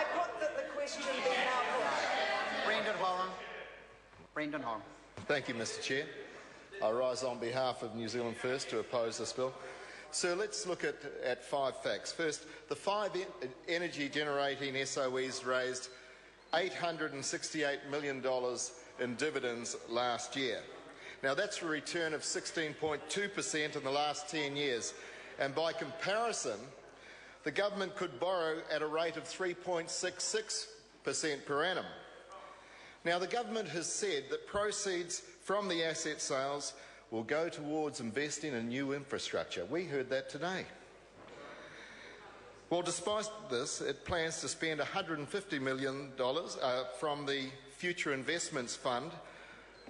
I put that the question be now put. Brendan Horan. Thank you, Mr Chair. I rise on behalf of New Zealand First to oppose this bill. So let's look at 5 facts. First, the 5 energy-generating SOEs raised $868 million in dividends last year. Now, that's a return of 16.2% in the last 10 years. And by comparison, the government could borrow at a rate of 3.66% per annum. Now, the government has said that proceeds from the asset sales will go towards investing in new infrastructure. We heard that today. Well, despite this, it plans to spend $150 million from the Future Investments Fund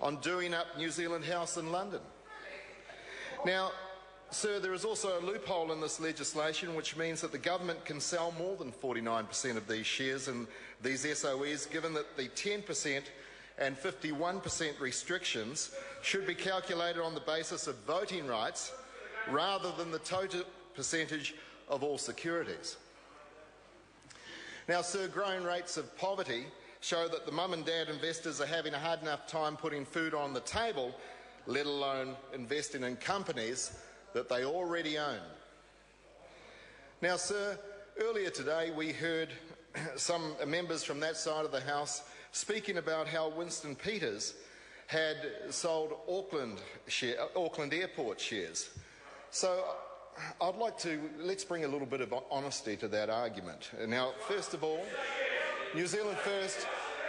on doing up New Zealand House in London. Now, sir, there is also a loophole in this legislation which means that the government can sell more than 49% of these shares in these SOEs, given that the 10% and 51% restrictions should be calculated on the basis of voting rights rather than the total percentage of all securities. Now, sir, growing rates of poverty show that the mum and dad investors are having a hard enough time putting food on the table, let alone investing in companies that they already own. Now, sir, earlier today we heard some members from that side of the House speaking about how Winston Peters had sold Auckland Airport shares. So I'd like to, let's bring a little bit of honesty to that argument. Now, first of all, New Zealand First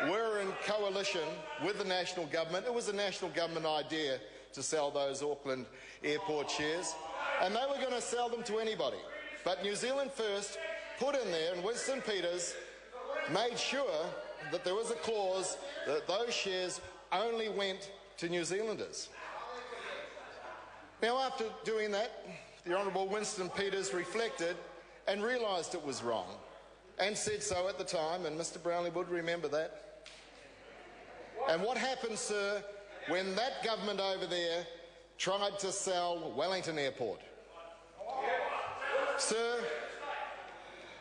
were in coalition with the national government. It was a national government idea to sell those Auckland Airport shares, and they were going to sell them to anybody. But New Zealand First put in there, and Winston Peters made sure that there was a clause that those shares only went to New Zealanders. Now, after doing that, the Honourable Winston Peters reflected and realised it was wrong, and said so at the time, and Mr Brownlee would remember that. And what happened, sir, when that government over there tried to sell Wellington Airport? Sir,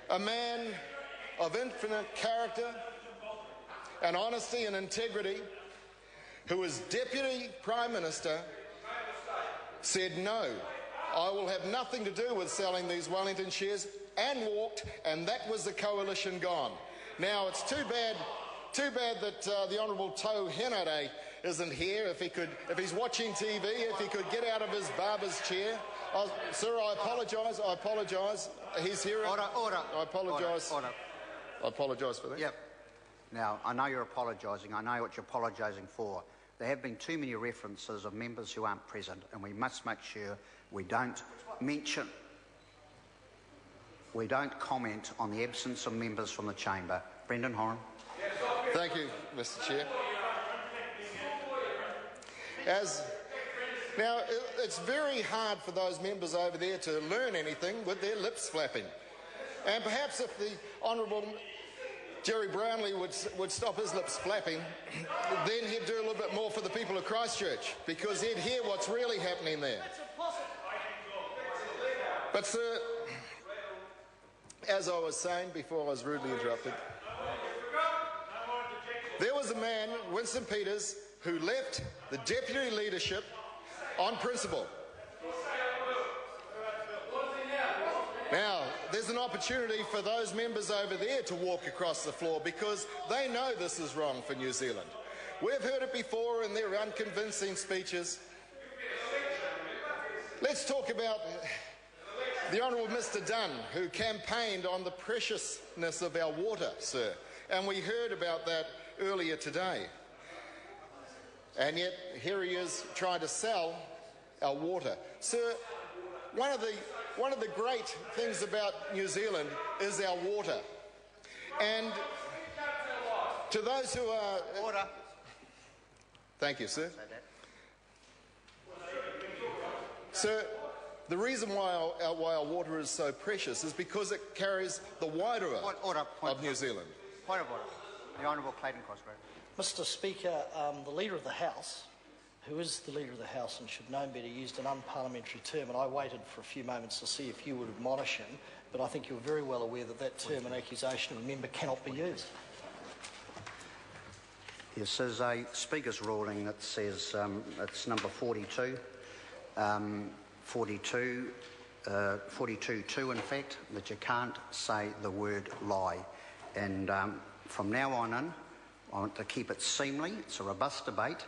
a man of infinite character and honesty and integrity, who was Deputy Prime Minister, said, no, I will have nothing to do with selling these Wellington shares, and walked, and that was the coalition gone. Now, it's too bad that the Honourable Tau Henare isn't here. If he's watching TV, if he could get out of his barber's chair. Sir, I apologise. He's here. Order. I apologise. Order. I apologise for that. Yep. Now, I know you're apologising. I know what you're apologising for. There have been too many references of members who aren't present, and we must make sure we don't comment on the absence of members from the chamber. Brendan Horan. Thank you, Mr Chair. Now, it's very hard for those members over there to learn anything with their lips flapping. And perhaps if the Honourable Jerry Brownlee would stop his lips flapping, then he'd do a little bit more for the people of Christchurch, because he'd hear what's really happening there. But, sir, as I was saying before I was rudely interrupted, there was a man, Winston Peters, who left the deputy leadership on principle. Now, there's an opportunity for those members over there to walk across the floor, because they know this is wrong for New Zealand. We've heard it before in their unconvincing speeches. Let's talk about the Honourable Mr Dunn, who campaigned on the preciousness of our water, sir. And we heard about that earlier today. And yet, here he is trying to sell our water. Sir, one of the great things about New Zealand is our water. And to those who are... Order. Thank you, sir. Sir, the reason why our water is so precious is because it carries the wider of New Zealand. Point of order. The Honourable Clayton Cosgrove. Mr Speaker, the Leader of the House who is the Leader of the House and should know better, used an unparliamentary term, and I waited for a few moments to see if you would admonish him, but I think you're very well aware that that term and accusation of a member cannot be used. Yes, there's a Speaker's ruling that says, it's number 42, 42.2 in fact, that you can't say the word lie. And from now on in, I want to keep it seemly. It's a robust debate,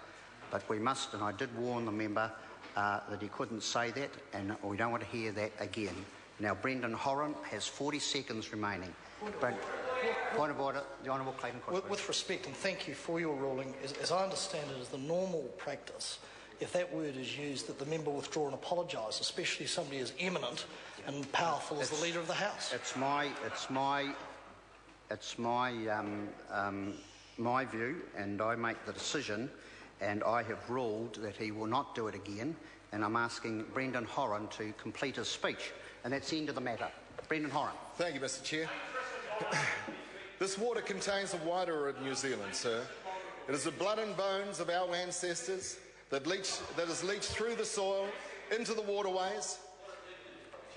but we must, and I did warn the member that he couldn't say that, and we don't want to hear that again. Now, Brendan Horan has 40 seconds remaining. Point of order, the Honourable Clayton Crossway. With respect, and thank you for your ruling, as I understand it, is the normal practice, if that word is used, that the member withdraw and apologise, especially somebody as eminent and powerful as the Leader of the House. It's my view, and I make the decision, and I have ruled that he will not do it again, and I'm asking Brendan Horan to complete his speech, and that's the end of the matter. Brendan Horan. Thank you, Mr. Chair. This water contains the water of New Zealand, sir. It is the blood and bones of our ancestors that is leached through the soil into the waterways.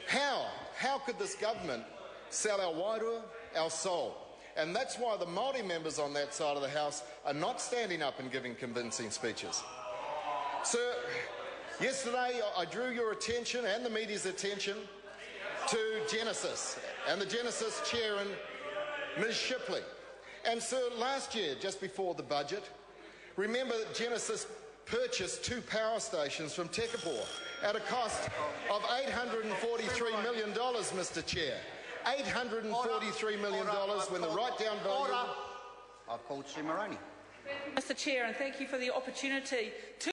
How could this government sell our wairua, our soul? And that's why the Māori members on that side of the House are not standing up and giving convincing speeches. Sir, yesterday I drew your attention and the media's attention to Genesis and the Genesis chair, and Ms Shipley. And sir, last year, just before the budget, remember that Genesis purchased 2 power stations from Tekapō at a cost of $843 million, Mr Chair. $843 million when the write-down value... I've called Sue Moroney. Mr Chair, and thank you for the opportunity to